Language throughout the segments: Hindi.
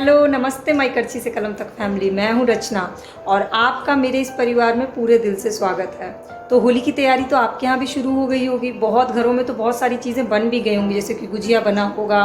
हेलो नमस्ते माई करछी से कलम तक फैमिली। मैं हूं रचना और आपका मेरे इस परिवार में पूरे दिल से स्वागत है। तो होली की तैयारी तो आपके यहाँ भी शुरू हो गई होगी। बहुत घरों में तो बहुत सारी चीज़ें बन भी गई होंगी, जैसे कि गुजिया बना होगा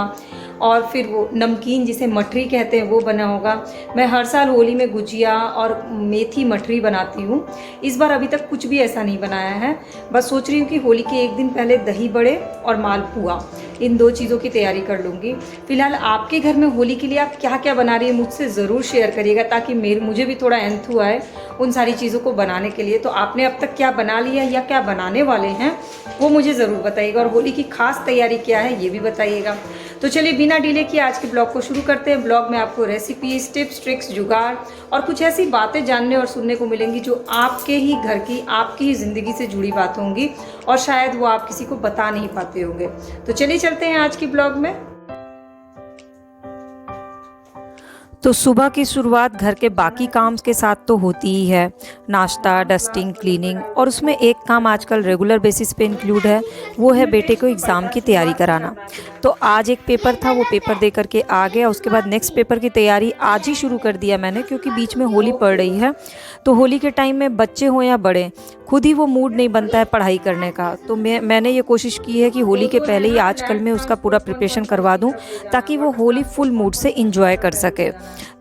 और फिर वो नमकीन जिसे मठरी कहते हैं वो बना होगा। मैं हर साल होली में गुजिया और मेथी मठरी बनाती हूँ। इस बार अभी तक कुछ भी ऐसा नहीं बनाया है। बस सोच रही हूँ कि होली के एक दिन पहले दही बड़े और मालपुआ, इन दो चीज़ों की तैयारी कर लूँगी। फिलहाल आपके घर में होली के लिए आप क्या क्या बना रही है मुझसे ज़रूर शेयर करिएगा, ताकि मुझे भी थोड़ा एंथू आए उन सारी चीज़ों को बनाने के लिए। तो आपने अब तक क्या बना लिया या क्या बनाने वाले हैं वो मुझे ज़रूर बताइएगा, और होली की खास तैयारी क्या है ये भी बताइएगा। तो चलिए बिना डिले किए आज के ब्लॉग को शुरू करते हैं। ब्लॉग में आपको रेसिपीज, टिप्स, ट्रिक्स, जुगाड़ और कुछ ऐसी बातें जानने और सुनने को मिलेंगी जो आपके ही घर की, आपकी ही ज़िंदगी से जुड़ी बात होंगी और शायद वो आप किसी को बता नहीं पाते होंगे। तो चलिए चलते हैं आज की ब्लॉग में। तो सुबह की शुरुआत घर के बाकी काम के साथ तो होती ही है, नाश्ता, डस्टिंग, क्लीनिंग, और उसमें एक काम आजकल रेगुलर बेसिस पे इंक्लूड है, वो है बेटे को एग्ज़ाम की तैयारी कराना। तो आज एक पेपर था, वो पेपर दे करके आ गया। उसके बाद नेक्स्ट पेपर की तैयारी आज ही शुरू कर दिया मैंने, क्योंकि बीच में होली पड़ रही है। तो होली के टाइम में बच्चे हों या बड़े, खुद ही वो मूड नहीं बनता है पढ़ाई करने का। तो मैंने ये कोशिश की है कि होली के पहले ही आजकल मैं उसका पूरा प्रिपरेशन करवा दूं, ताकि वो होली फुल मूड से इंजॉय कर सके।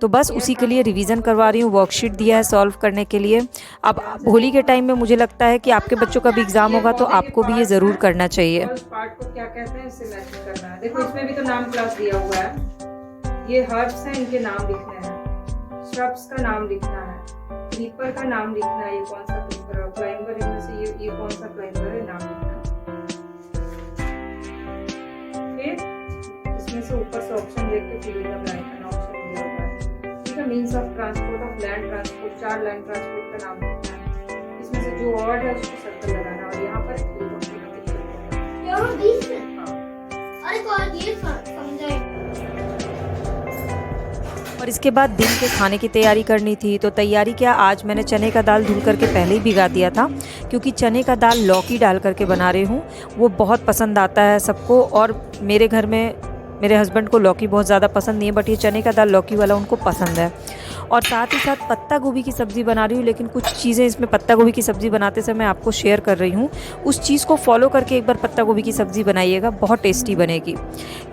तो बस उसी के लिए रिवीजन करवा रही हूँ, वर्कशीट दिया है सॉल्व करने के लिए। अब होली के टाइम में मुझे लगता है कि आपके बच्चों का भी एग्ज़ाम होगा, तो आपको भी ये ज़रूर करना चाहिए। पार्ट को क्या कहते हैं इससे मैचिंग करना है। देखो इसमें भी तो नाम क्लास दिया हुआ है। ये हर्ब्स हैं, इनके नाम लिखने हैं, श्रब्स का नाम लिखना है, क्रीपर का नाम लिखना है, ये कौन सा क्रीपर है, क्लाइंबर इनमें से ये कौन सा क्लाइंबर है, नाम लिखना है। फिर इसमें से ऊपर से ऑप्शन देख के फिर एकदम लाइन का ऑप्शन दिया हुआ है। ठीक है, means of transport, of land transport, 4 land transport का नाम लिखना है। इसमें से जो वर्ड है उसको सर्कल लगाना, और यहाँ पर और इसके बाद दिन के खाने की तैयारी करनी थी। तो तैयारी क्या, आज मैंने चने का दाल धुल करके पहले ही भिगा दिया था, क्योंकि चने का दाल लौकी डाल करके बना रही हूँ। वो बहुत पसंद आता है सबको, और मेरे घर में मेरे हस्बैंड को लौकी बहुत ज़्यादा पसंद नहीं है, बट ये चने का दाल लौकी वाला उनको पसंद है। और साथ ही साथ पत्ता गोभी की सब्ज़ी बना रही हूँ, लेकिन कुछ चीज़ें इसमें पत्ता गोभी की सब्ज़ी बनाते समय आपको शेयर कर रही हूँ। उस चीज़ को फॉलो करके एक बार पत्ता गोभी की सब्ज़ी बनाइएगा, बहुत टेस्टी बनेगी।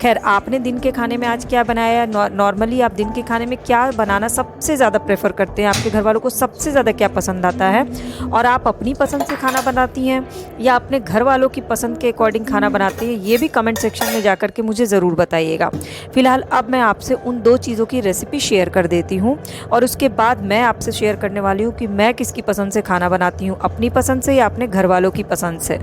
खैर, आपने दिन के खाने में आज क्या बनाया है? नॉर्मली आप दिन के खाने में क्या बनाना सबसे ज़्यादा प्रेफर करते हैं? आपके घर वालों को सबसे ज़्यादा क्या पसंद आता है? और आप अपनी पसंद से खाना बनाती हैं या अपने घर वालों की पसंद के अकॉर्डिंग खाना बनाती हैं? ये भी कमेंट सेक्शन में जाकर के मुझे ज़रूर बताइएगा। फिलहाल अब मैं आपसे उन दो चीज़ों की रेसिपी शेयर कर देती हूँ, और उसके बाद मैं आपसे शेयर करने वाली हूँ कि मैं किसकी पसंद से खाना बनाती हूँ, अपनी पसंद से या अपने घर वालों की पसंद से।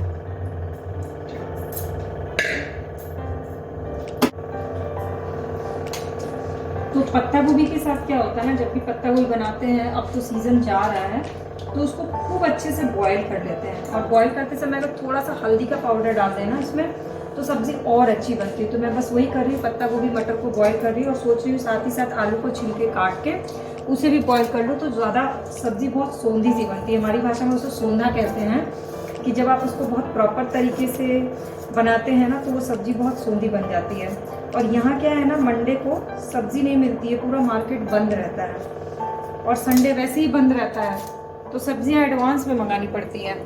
तो पत्ता गोभी के साथ क्या होता है ना, जब भी पत्ता गोभी बनाते हैं, अब तो सीजन जा रहा है, तो उसको खूब अच्छे से बॉईल कर लेते हैं। और बॉईल करते समय अगर थोड़ा सा हल्दी का पाउडर डाल दें ना इसमें, तो सब्ज़ी और अच्छी बनती है। तो मैं बस वही कर रही हूँ, पत्ता गोभी मटर को बॉईल कर रही हूँ, और सोच रही हूँ साथ ही साथ आलू को छिलके काट के उसे भी बॉईल कर लो, तो ज़्यादा सब्ज़ी बहुत सौंधी सी बनती है। हमारी भाषा में उसे सोंधा कहते हैं, कि जब आप उसको बहुत प्रॉपर तरीके से बनाते हैं ना, तो वो सब्ज़ी बहुत सौंधी बन जाती है। और यहाँ क्या है ना, मंडे को सब्ज़ी नहीं मिलती है, पूरा मार्केट बंद रहता है, और संडे वैसे ही बंद रहता है, तो सब्ज़ियाँ एडवांस में मंगानी पड़ती हैं।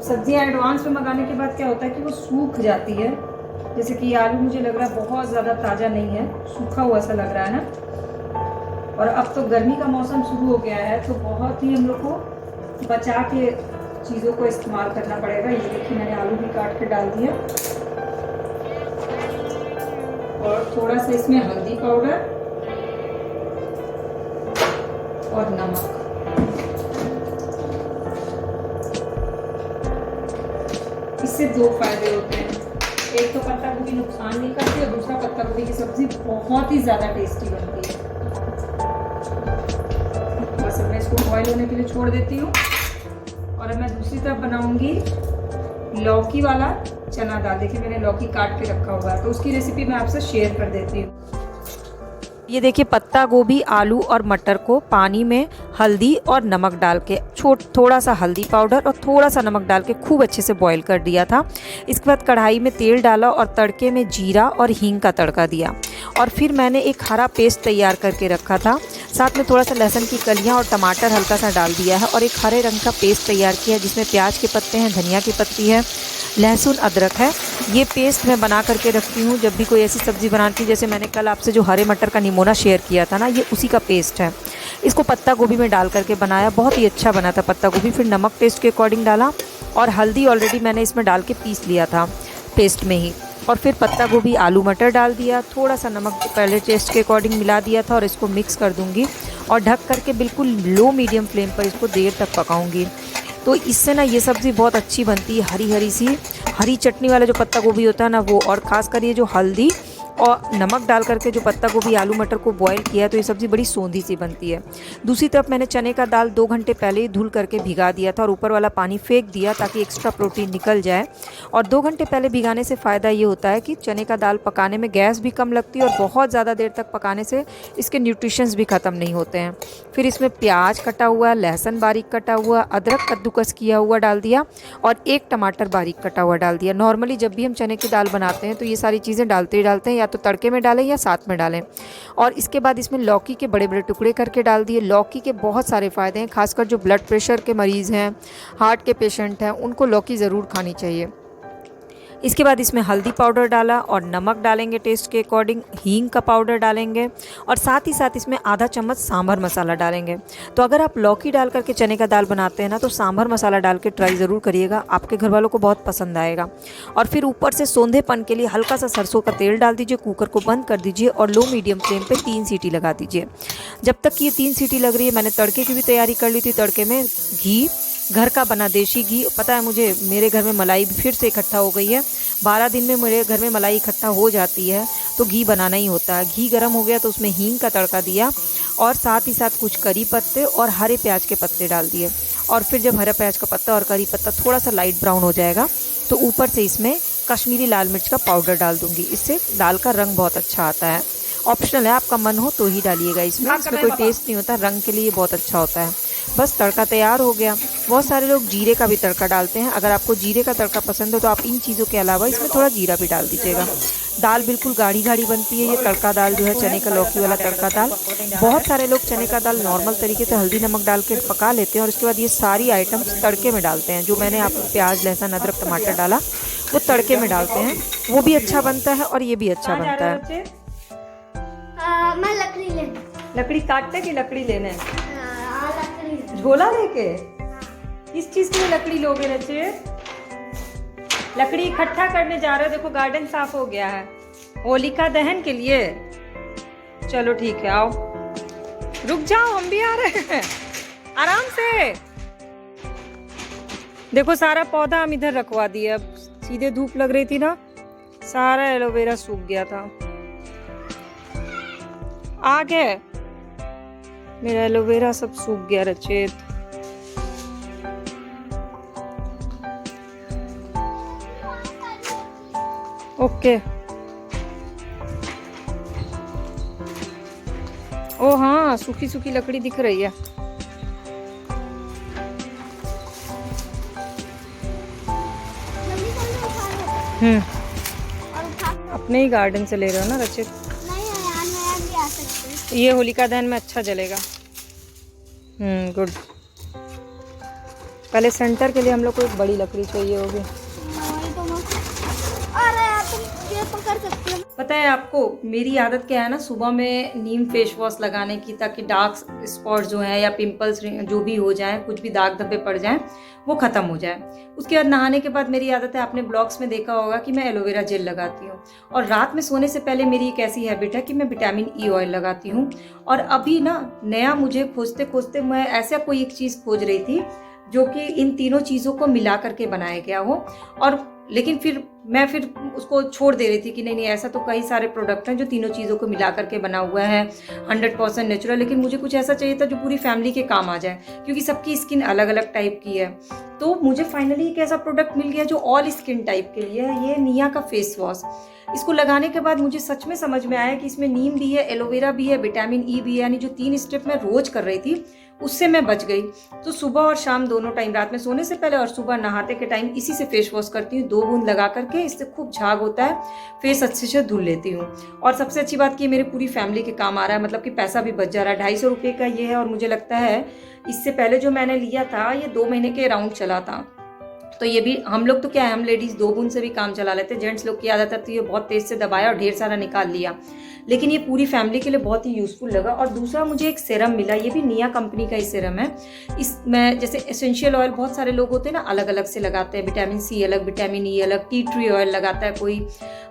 सब्जियां एडवांस में मंगाने के बाद क्या होता है कि वो सूख जाती है। जैसे कि आलू मुझे लग रहा है बहुत ज़्यादा ताज़ा नहीं है, सूखा हुआ सा लग रहा है ना। और अब तो गर्मी का मौसम शुरू हो गया है, तो बहुत ही हम लोग को बचा के चीज़ों को इस्तेमाल करना पड़ेगा। ये देखिए मैंने आलू भी काट के डाल दिया, और थोड़ा सा इसमें हल्दी पाउडर और नमक। इससे दो फायदे होते हैं, एक तो पत्ता गोभी नुकसान नहीं करती, और दूसरा पत्ता गोभी की सब्जी बहुत ही ज़्यादा टेस्टी बनती है। बस अब मैं इसको बॉईल होने के लिए छोड़ देती हूँ, और अब मैं दूसरी तरफ बनाऊंगी लौकी वाला चना दाल। देखिए मैंने लौकी काट के रखा हुआ है, तो उसकी रेसिपी मैं आपसे शेयर कर देती हूँ। ये देखिए, पत्ता गोभी, आलू और मटर को पानी में हल्दी और नमक डाल के, थोड़ा सा हल्दी पाउडर और थोड़ा सा नमक डाल के खूब अच्छे से बॉईल कर दिया था। इसके बाद कढ़ाई में तेल डाला और तड़के में जीरा और हींग का तड़का दिया, और फिर मैंने एक हरा पेस्ट तैयार करके रखा था, साथ में थोड़ा सा लहसुन की कलियाँ और टमाटर हल्का सा डाल दिया है और एक हरे रंग का पेस्ट तैयार किया है जिसमें प्याज के पत्ते हैं, धनिया की पत्ती है, लहसुन अदरक है। ये पेस्ट मैं बना करके रखती हूँ जब भी कोई ऐसी सब्ज़ी बनाती हूँ। जैसे मैंने कल आपसे जो हरे मटर का निमोना शेयर किया था ना, ये उसी का पेस्ट है। इसको पत्ता गोभी में डाल करके बनाया, बहुत ही अच्छा बना था पत्ता गोभी। फिर नमक टेस्ट के अकॉर्डिंग डाला और हल्दी ऑलरेडी मैंने इसमें डाल के पीस लिया था पेस्ट में ही। और फिर पत्ता गोभी आलू मटर डाल दिया, थोड़ा सा नमक पहले टेस्ट के अकॉर्डिंग मिला दिया था और इसको मिक्स कर दूँगी और ढक करके बिल्कुल लो मीडियम फ्लेम पर इसको देर तक पकाऊँगी। तो इससे ना ये सब्ज़ी बहुत अच्छी बनती है, हरी हरी सी हरी चटनी वाला जो पत्ता गोभी होता है ना वो, और ख़ास कर ये जो हल्दी और नमक डाल करके जो पत्ता गोभी आलू मटर को बॉईल किया है तो ये सब्ज़ी बड़ी सोंधी सी बनती है। दूसरी तरफ मैंने चने का दाल 2 घंटे पहले ही धुल करके भिगा दिया था और ऊपर वाला पानी फेंक दिया ताकि एक्स्ट्रा प्रोटीन निकल जाए। और 2 घंटे पहले भिगाने से फ़ायदा ये होता है कि चने का दाल पकाने में गैस भी कम लगती है और बहुत ज़्यादा देर तक पकाने से इसके न्यूट्रिशंस भी ख़त्म नहीं होते हैं। फिर इसमें प्याज कटा हुआ, लहसुन बारीक कटा हुआ, अदरक कद्दूकस किया हुआ डाल दिया और 1 टमाटर बारीक कटा हुआ डाल दिया। नॉर्मली जब भी हम चने की दाल बनाते हैं तो ये सारी चीज़ें डालते ही डालते हैं, या तो तड़के में डालें या साथ में डालें। और इसके बाद इसमें लौकी के बड़े बड़े टुकड़े करके डाल दिए। लौकी के बहुत सारे फ़ायदे हैं, खासकर जो ब्लड प्रेशर के मरीज़ हैं, हार्ट के पेशेंट हैं, उनको लौकी ज़रूर खानी चाहिए। इसके बाद इसमें हल्दी पाउडर डाला और नमक डालेंगे टेस्ट के अकॉर्डिंग, हींग का पाउडर डालेंगे और साथ ही साथ इसमें आधा चम्मच सांभर मसाला डालेंगे। तो अगर आप लौकी डाल करके चने का दाल बनाते हैं ना तो सांभर मसाला डाल के ट्राई ज़रूर करिएगा, आपके घर वालों को बहुत पसंद आएगा। और फिर ऊपर से सौंधेपन के लिए हल्का सा सरसों का तेल डाल दीजिए, कुकर को बंद कर दीजिए और लो मीडियम फ्लेम पर 3 सीटी लगा दीजिए। जब तक ये 3 सीटी लग रही है, मैंने तड़के की भी तैयारी कर ली थी। तड़के में घी, घर का बना देसी घी, पता है मुझे मेरे घर में मलाई फिर से इकट्ठा हो गई है। 12 दिन में मेरे घर में मलाई इकट्ठा हो जाती है तो घी बनाना ही होता है। घी गर्म हो गया तो उसमें हींग का तड़का दिया और साथ ही साथ कुछ करी पत्ते और हरे प्याज के पत्ते डाल दिए। और फिर जब हरा प्याज का पत्ता और करी पत्ता थोड़ा सा लाइट ब्राउन हो जाएगा तो ऊपर से इसमें कश्मीरी लाल मिर्च का पाउडर डाल दूँगी। इससे दाल का रंग बहुत अच्छा आता है। ऑप्शनल है, आपका मन हो तो ही डालिएगा इसमें कोई टेस्ट नहीं होता, रंग के लिए बहुत अच्छा होता है। बस तड़का तैयार हो गया। बहुत सारे लोग जीरे का भी तड़का डालते हैं, अगर आपको जीरे का तड़का पसंद हो तो आप इन चीज़ों के अलावा इसमें थोड़ा जीरा भी डाल दीजिएगा। दाल बिल्कुल गाढ़ी गाढ़ी बनती है ये तड़का दाल जो है, चने का लौकी वाला तड़का दाल। बहुत सारे लोग चने का दाल नॉर्मल तरीके से हल्दी नमक डाल के पका लेते हैं और उसके बाद ये सारी आइटम्स तड़के में डालते हैं। जो मैंने आपको प्याज लहसुन अदरक टमाटर डाला वो तड़के में डालते हैं, वो भी अच्छा बनता है और ये भी अच्छा बनता है। मैं लकड़ी लेने। लकड़ी काटने की लकड़ी लेने? लकड़ी झोला लेके? किस चीज के लिए लकड़ी लोगे बच्चे? लकड़ी इकट्ठा करने जा रहे हो। देखो गार्डन साफ हो गया है, होलिका दहन के लिए। चलो ठीक है, आओ, रुक जाओ, हम भी आ रहे हैं, आराम से। देखो सारा पौधा हम इधर रखवा दिए, अब सीधे धूप लग रही थी ना, सारा एलोवेरा सूख गया था। आ गए मेरा एलोवेरा, सब सूख गया रचेत। ओके, ओ हाँ, सूखी सूखी लकड़ी दिख रही है। अपने ही गार्डन से ले रहे हो ना रचित? ये होलिका दहन में अच्छा जलेगा। गुड। पहले सेंटर के लिए हम लोग को एक बड़ी लकड़ी चाहिए होगी। पता है आपको मेरी आदत क्या है ना, सुबह में नीम फेस वॉश लगाने की, ताकि डार्क स्पॉट जो है या पिंपल्स जो भी हो जाए, कुछ भी दाग धब्बे पड़ जाएं, वो ख़त्म हो जाए। उसके बाद नहाने के बाद मेरी आदत है, आपने ब्लॉग्स में देखा होगा कि मैं एलोवेरा जेल लगाती हूँ। और रात में सोने से पहले मेरी एक ऐसी हैबिट है कि मैं विटामिन ई ऑयल लगाती हूँ। और अभी ना नया मुझे खोजते खोजते मैं ऐसा कोई एक चीज़ खोज रही थी जो कि इन तीनों चीज़ों को मिला करके बनाया गया हो। और लेकिन फिर मैं उसको छोड़ दे रही थी कि नहीं ऐसा तो कई सारे प्रोडक्ट हैं जो तीनों चीज़ों को मिला करके बना हुआ है, 100% नेचुरल। लेकिन मुझे कुछ ऐसा चाहिए था जो पूरी फैमिली के काम आ जाए, क्योंकि सबकी स्किन अलग अलग टाइप की है। तो मुझे फाइनली एक ऐसा प्रोडक्ट मिल गया जो ऑल स्किन टाइप के लिए है, ये निया का फेस वॉश। इसको लगाने के बाद मुझे सच में समझ में आया कि इसमें नीम भी है, एलोवेरा भी है, विटामिन ई भी है। यानी जो 3 स्टेप मैं रोज कर रही थी उससे मैं बच गई। तो सुबह और शाम दोनों टाइम, रात में सोने से पहले और सुबह नहाते के टाइम इसी से फेस वॉश करती हूँ। 2 बूंद लगा करके के इससे खूब झाग होता है, फेस अच्छे से धुल लेती हूँ। और सबसे अच्छी बात कि मेरी पूरी फैमिली के काम आ रहा है, मतलब कि पैसा भी बच जा रहा है। 250 रुपये का ये है और मुझे लगता है इससे पहले जो मैंने लिया था ये 2 महीने के अराउंड चला था। तो ये भी हम लोग तो क्या है, हम लेडीज़ 2 बूंद से भी काम चला लेते हैं। जेंट्स लोग की आदत है तो ये बहुत तेज़ से दबाया और ढेर सारा निकाल लिया, लेकिन ये पूरी फैमिली के लिए बहुत ही यूज़फुल लगा। और दूसरा मुझे एक सीरम मिला, ये भी निया कंपनी का ही सीरम है। इसमें जैसे एसेंशियल ऑयल बहुत सारे लोग होते हैं ना, अलग अलग से लगाते हैं, विटामिन सी अलग, विटामिन ई अलग, टी ट्री ऑयल लगाता है कोई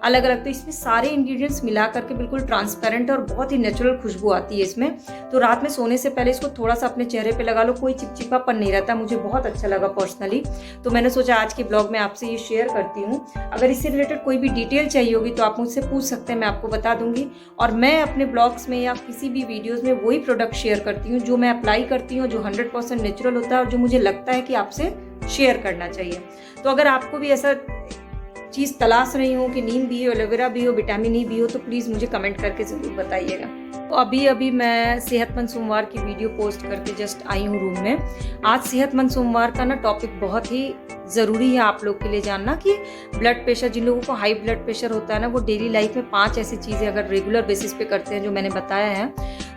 अलग अलग। तो इसमें सारे इंग्रेडिएंट्स मिला करके बिल्कुल ट्रांसपेरेंट और बहुत ही नेचुरल खुशबू आती है इसमें। तो रात में सोने से पहले इसको थोड़ा सा अपने चेहरे पर लगा लो, कोई चिपचिपापन नहीं रहता। मुझे बहुत अच्छा लगा पर्सनली, तो मैंने सोचा आज के ब्लॉग में आपसे ये शेयर करती हूँ। अगर इससे रिलेटेड कोई भी डिटेल चाहिए होगी तो आप मुझसे पूछ सकते हैं, मैं आपको बता दूंगी। और मैं अपने ब्लॉग्स में या किसी भी वीडियोस में वही प्रोडक्ट शेयर करती हूँ जो मैं अप्लाई करती हूँ, जो 100% नेचुरल होता है और जो मुझे लगता है कि आपसे शेयर करना चाहिए। तो अगर आपको भी ऐसा चीज़ तलाश रही हो कि नीम भी हो, एलोवेरा भी हो, विटामिन ई भी हो, तो प्लीज़ मुझे कमेंट करके ज़रूर बताइएगा। तो अभी मैं सेहतमंद सोमवार की वीडियो पोस्ट करके जस्ट आई हूँ रूम में। आज सेहतमंद सोमवार का ना टॉपिक बहुत ही ज़रूरी है आप लोग के लिए जानना कि ब्लड प्रेशर, जिन लोगों को हाई ब्लड प्रेशर होता है ना, वो डेली लाइफ में 5 ऐसी चीज़ें अगर रेगुलर बेसिस पे करते हैं जो मैंने बताया है,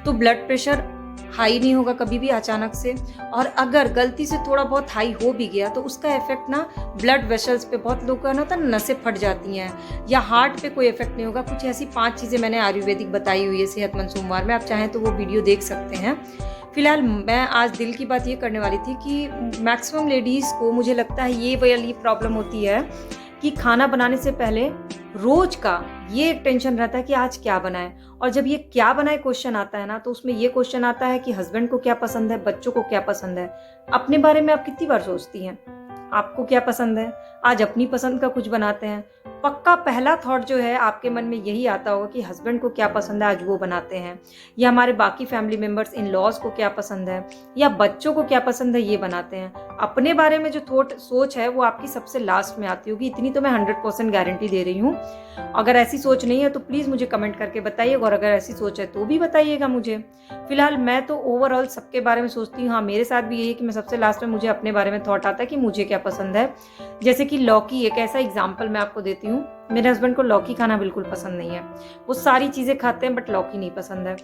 तो ब्लड प्रेशर हाई नहीं होगा कभी भी अचानक से। और अगर गलती से थोड़ा बहुत हाई हो भी गया तो उसका इफेक्ट ना ब्लड वेसल्स पे, बहुत लोग का ना होता है नसें फट जाती हैं, या हार्ट पे कोई इफेक्ट नहीं होगा। कुछ ऐसी 5 चीज़ें मैंने आयुर्वेदिक बताई हुई है सेहतमंद सोमवार में, आप चाहें तो वो वीडियो देख सकते हैं। फिलहाल मैं आज दिल की बात ये करने वाली थी कि मैक्सिमम लेडीज़ को मुझे लगता है ये वाली प्रॉब्लम होती है कि खाना बनाने से पहले रोज का ये एक टेंशन रहता है कि आज क्या बनाए। और जब ये क्या बनाए क्वेश्चन आता है ना, तो उसमें ये क्वेश्चन आता है कि हस्बैंड को क्या पसंद है, बच्चों को क्या पसंद है। अपने बारे में आप कितनी बार सोचती हैं आपको क्या पसंद है, आज अपनी पसंद का कुछ बनाते हैं। पक्का पहला थॉट जो है आपके मन में यही आता होगा कि हस्बैंड को क्या पसंद है आज वो बनाते हैं, या हमारे बाकी फैमिली मेम्बर्स इन लॉज को क्या पसंद है, या बच्चों को क्या पसंद है ये बनाते हैं। अपने बारे में जो सोच है वो आपकी सबसे लास्ट में आती होगी, इतनी तो मैं 100% गारंटी दे रही हूँ। अगर ऐसी सोच नहीं है तो प्लीज़ मुझे कमेंट करके बताइएगा, और अगर ऐसी सोच है तो भी बताइएगा मुझे। फिलहाल मैं तो ओवरऑल सबके बारे में सोचती हूँ। हाँ, मेरे साथ भी यही है कि मैं सबसे लास्ट में मुझे अपने बारे में थॉट आता है कि मुझे क्या पसंद है। जैसे कि लौकी, एक ऐसा एग्जाम्पल मैं आपको देती हूँ। मेरे हस्बैंड को लौकी खाना बिल्कुल पसंद नहीं है, वो सारी चीज़ें खाते हैं बट लौकी नहीं पसंद है।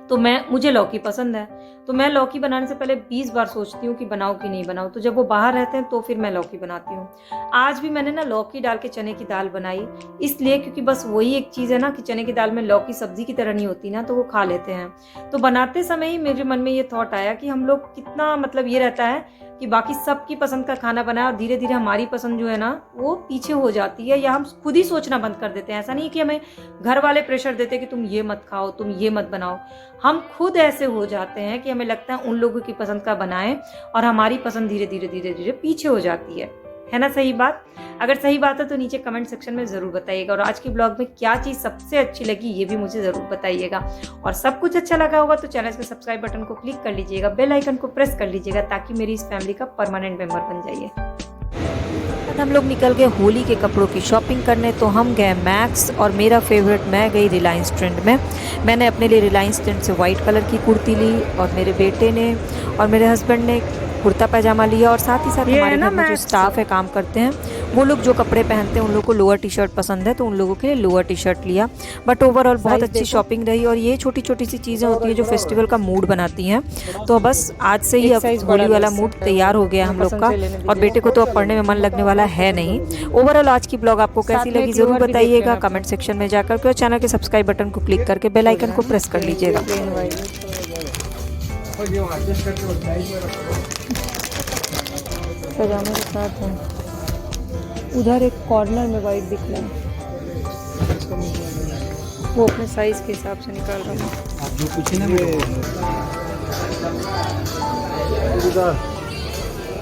तो मुझे लौकी पसंद है, तो मैं लौकी बनाने से पहले 20 बार सोचती हूँ कि बनाऊँ कि नहीं बनाऊँ। तो जब वो बाहर रहते हैं तो फिर मैं लौकी बनाती हूँ। आज भी मैंने ना लौकी डाल के चने की दाल बनाई, इसलिए क्योंकि बस वही एक चीज़ है ना कि चने की दाल में लौकी सब्जी की तरह नहीं होती ना, तो वो खा लेते हैं। तो बनाते समय ही मेरे मन में ये थॉट आया कि हम लोग कितना, मतलब ये रहता है कि बाकी सबकी पसंद का खाना बनाए और धीरे धीरे हमारी पसंद जो है ना वो पीछे हो जाती है, या हम खुद ही सोचना बंद कर देते हैं। ऐसा नहीं कि हमें घर वाले प्रेशर देते हैं कि तुम ये मत खाओ, तुम ये मत बनाओ। हम खुद ऐसे हो जाते हैं कि हमें लगता है उन लोगों की पसंद का बनाएं और हमारी पसंद धीरे धीरे धीरे धीरे पीछे हो जाती है ना सही बात? अगर सही बात है तो नीचे कमेंट सेक्शन में ज़रूर बताइएगा। और आज की ब्लॉग में क्या चीज़ सबसे अच्छी लगी ये भी मुझे ज़रूर बताइएगा। और सब कुछ अच्छा लगा होगा तो चैनल के सब्सक्राइब बटन को क्लिक कर लीजिएगा, बेल आइकन को प्रेस कर लीजिएगा, ताकि मेरी इस फैमिली का परमानेंट मेंबर बन जाइए। हम लोग निकल गए होली के कपड़ों की शॉपिंग करने, तो हम गए मैक्स, और मेरा फेवरेट मैं गई रिलायंस ट्रेंड में। मैंने अपने लिए रिलायंस ट्रेंड से वाइट कलर की कुर्ती ली, और मेरे बेटे ने और मेरे हस्बैंड ने कुर्ता पैजामा लिया, और साथ ही साथ हमारे घर में जो स्टाफ है काम करते हैं वो लोग जो कपड़े पहनते हैं उन लोगों को लोअर टी शर्ट पसंद है, तो उन लोगों के लिए लोअर टी शर्ट लिया। बट ओवरऑल बहुत अच्छी शॉपिंग रही, और ये छोटी छोटी सी चीज़ें होती हैं जो फेस्टिवल का मूड बनाती हैं। तो बस आज से ही अब होली वाला मूड तैयार हो गया हम लोग का, और बेटे को तो अब पढ़ने में मन लगने वाला है नहीं। ओवरऑल आज की ब्लॉग आपको कैसी लगी ज़रूर बताइएगा कमेंट सेक्शन में जाकर के, और चैनल के सब्सक्राइब बटन को क्लिक करके बेल आइकन को प्रेस कर लीजिएगा। पजामे के साथ है, उधर एक कॉर्नर में वाइट दिख रहा है, वो अपने साइज के हिसाब से निकाल रहा हूँ। आप जो पूछे ना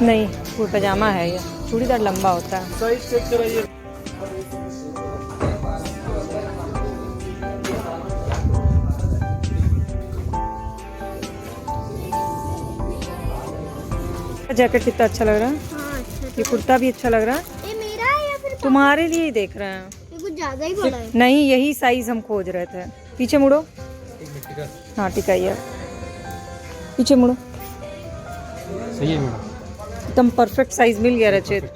नहीं, वो पजामा है, ये चूड़ीदार लंबा होता है। साइज चेक कराइए। जैकेट कितना अच्छा लग रहा है। हाँ, अच्छा ये कुर्ता भी अच्छा लग रहा है। ये मेरा है या फिर तुम्हारे लिए ही देख रहे हैं। ये कुछ ज्यादा ही बड़ा है। नहीं, यही साइज हम खोज रहे थे। पीछे मुड़ो। हाँ टिकाइए, पीछे मुड़ो। सही है मैडम, एकदम परफेक्ट साइज मिल गया रचित।